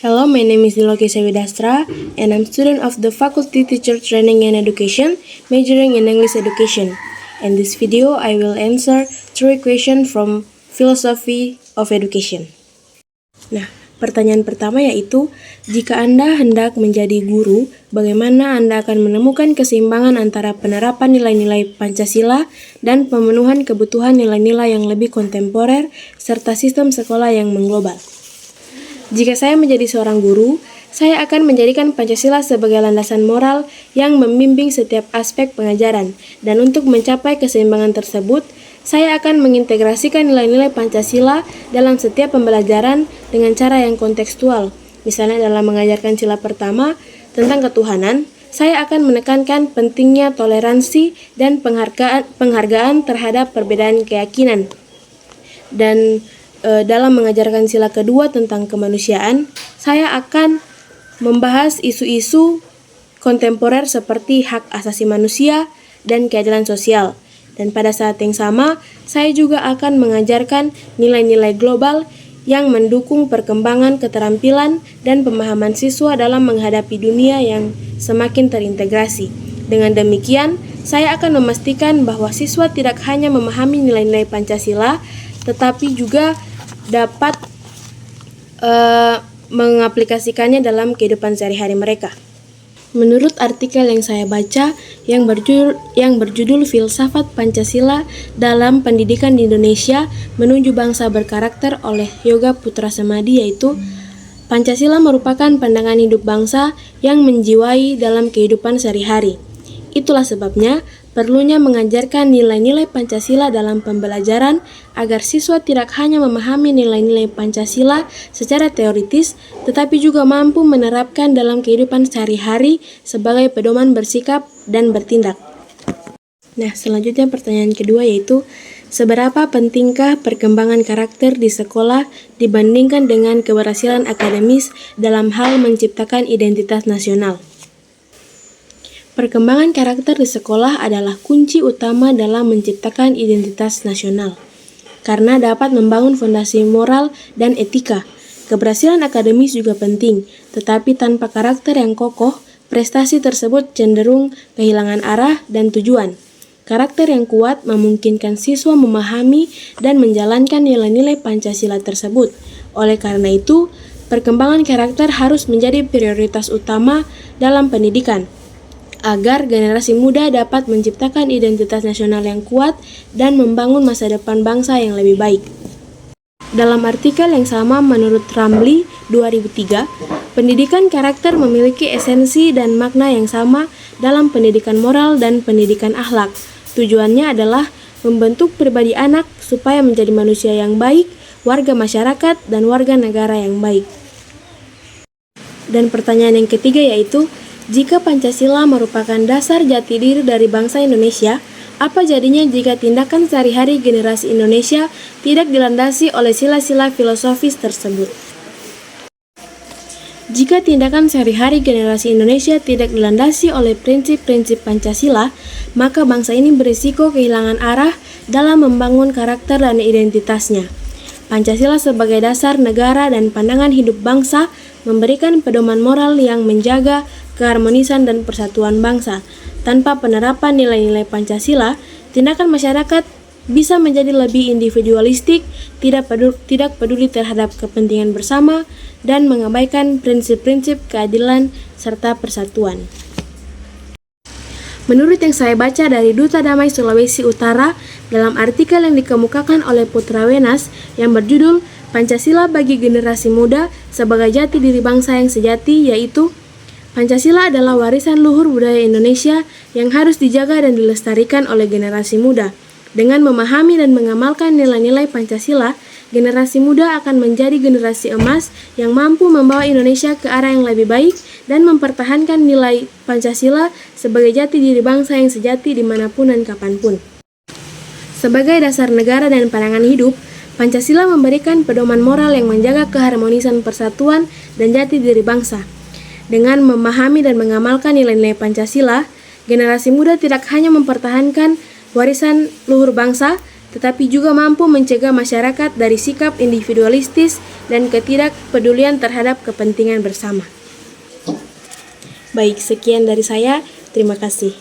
Hello, my name is Diloki Sewidastra, and I'm student of the Faculty Teacher Training and Education, majoring in English Education. In this video, I will answer 3 questions from Philosophy of Education. Nah, pertanyaan pertama yaitu, jika Anda hendak menjadi guru, bagaimana Anda akan menemukan keseimbangan antara penerapan nilai-nilai Pancasila dan pemenuhan kebutuhan nilai-nilai yang lebih kontemporer serta sistem sekolah yang mengglobal? Jika saya menjadi seorang guru, saya akan menjadikan Pancasila sebagai landasan moral yang membimbing setiap aspek pengajaran, dan untuk mencapai keseimbangan tersebut, saya akan mengintegrasikan nilai-nilai Pancasila dalam setiap pembelajaran dengan cara yang kontekstual. Misalnya dalam mengajarkan sila pertama tentang ketuhanan, saya akan menekankan pentingnya toleransi dan penghargaan terhadap perbedaan keyakinan. Dan dalam mengajarkan sila kedua tentang kemanusiaan, saya akan membahas isu-isu kontemporer seperti hak asasi manusia dan keadilan sosial. Dan pada saat yang sama, saya juga akan mengajarkan nilai-nilai global yang mendukung perkembangan keterampilan dan pemahaman siswa dalam menghadapi dunia yang semakin terintegrasi. Dengan demikian, saya akan memastikan bahwa siswa tidak hanya memahami nilai-nilai Pancasila, tetapi juga dapat mengaplikasikannya dalam kehidupan sehari-hari mereka. Menurut artikel yang saya baca yang berjudul Filsafat Pancasila dalam Pendidikan di Indonesia Menuju Bangsa Berkarakter oleh Yoga Putra Semadi, yaitu Pancasila merupakan pandangan hidup bangsa yang menjiwai dalam kehidupan sehari-hari. Itulah sebabnya perlunya mengajarkan nilai-nilai Pancasila dalam pembelajaran agar siswa tidak hanya memahami nilai-nilai Pancasila secara teoritis, tetapi juga mampu menerapkan dalam kehidupan sehari-hari sebagai pedoman bersikap dan bertindak. Nah, selanjutnya pertanyaan kedua yaitu, seberapa pentingkah perkembangan karakter di sekolah dibandingkan dengan keberhasilan akademis dalam hal menciptakan identitas nasional? Perkembangan karakter di sekolah adalah kunci utama dalam menciptakan identitas nasional, karena dapat membangun fondasi moral dan etika. Keberhasilan akademis juga penting, tetapi tanpa karakter yang kokoh, prestasi tersebut cenderung kehilangan arah dan tujuan. Karakter yang kuat memungkinkan siswa memahami dan menjalankan nilai-nilai Pancasila tersebut. Oleh karena itu, perkembangan karakter harus menjadi prioritas utama dalam pendidikan, agar generasi muda dapat menciptakan identitas nasional yang kuat dan membangun masa depan bangsa yang lebih baik. Dalam artikel yang sama menurut Ramli 2003, pendidikan karakter memiliki esensi dan makna yang sama dalam pendidikan moral dan pendidikan akhlak. Tujuannya adalah membentuk pribadi anak supaya menjadi manusia yang baik, warga masyarakat, dan warga negara yang baik. Dan pertanyaan yang ketiga yaitu, jika Pancasila merupakan dasar jati diri dari bangsa Indonesia, apa jadinya jika tindakan sehari-hari generasi Indonesia tidak dilandasi oleh sila-sila filosofis tersebut? Jika tindakan sehari-hari generasi Indonesia tidak dilandasi oleh prinsip-prinsip Pancasila, maka bangsa ini berisiko kehilangan arah dalam membangun karakter dan identitasnya. Pancasila sebagai dasar negara dan pandangan hidup bangsa memberikan pedoman moral yang menjaga keharmonisan dan persatuan bangsa. Tanpa penerapan nilai-nilai Pancasila, tindakan masyarakat bisa menjadi lebih individualistik, tidak peduli terhadap kepentingan bersama, dan mengabaikan prinsip-prinsip keadilan serta persatuan. Menurut yang saya baca dari Duta Damai Sulawesi Utara dalam artikel yang dikemukakan oleh Putra Wenas yang berjudul Pancasila bagi generasi muda sebagai jati diri bangsa yang sejati, yaitu Pancasila adalah warisan luhur budaya Indonesia yang harus dijaga dan dilestarikan oleh generasi muda. Dengan memahami dan mengamalkan nilai-nilai Pancasila, generasi muda akan menjadi generasi emas yang mampu membawa Indonesia ke arah yang lebih baik dan mempertahankan nilai Pancasila sebagai jati diri bangsa yang sejati dimanapun dan kapanpun. Sebagai dasar negara dan pandangan hidup, Pancasila memberikan pedoman moral yang menjaga keharmonisan persatuan dan jati diri bangsa. Dengan memahami dan mengamalkan nilai-nilai Pancasila, generasi muda tidak hanya mempertahankan warisan luhur bangsa, tetapi juga mampu mencegah masyarakat dari sikap individualistis dan ketidakpedulian terhadap kepentingan bersama. Baik, sekian dari saya. Terima kasih.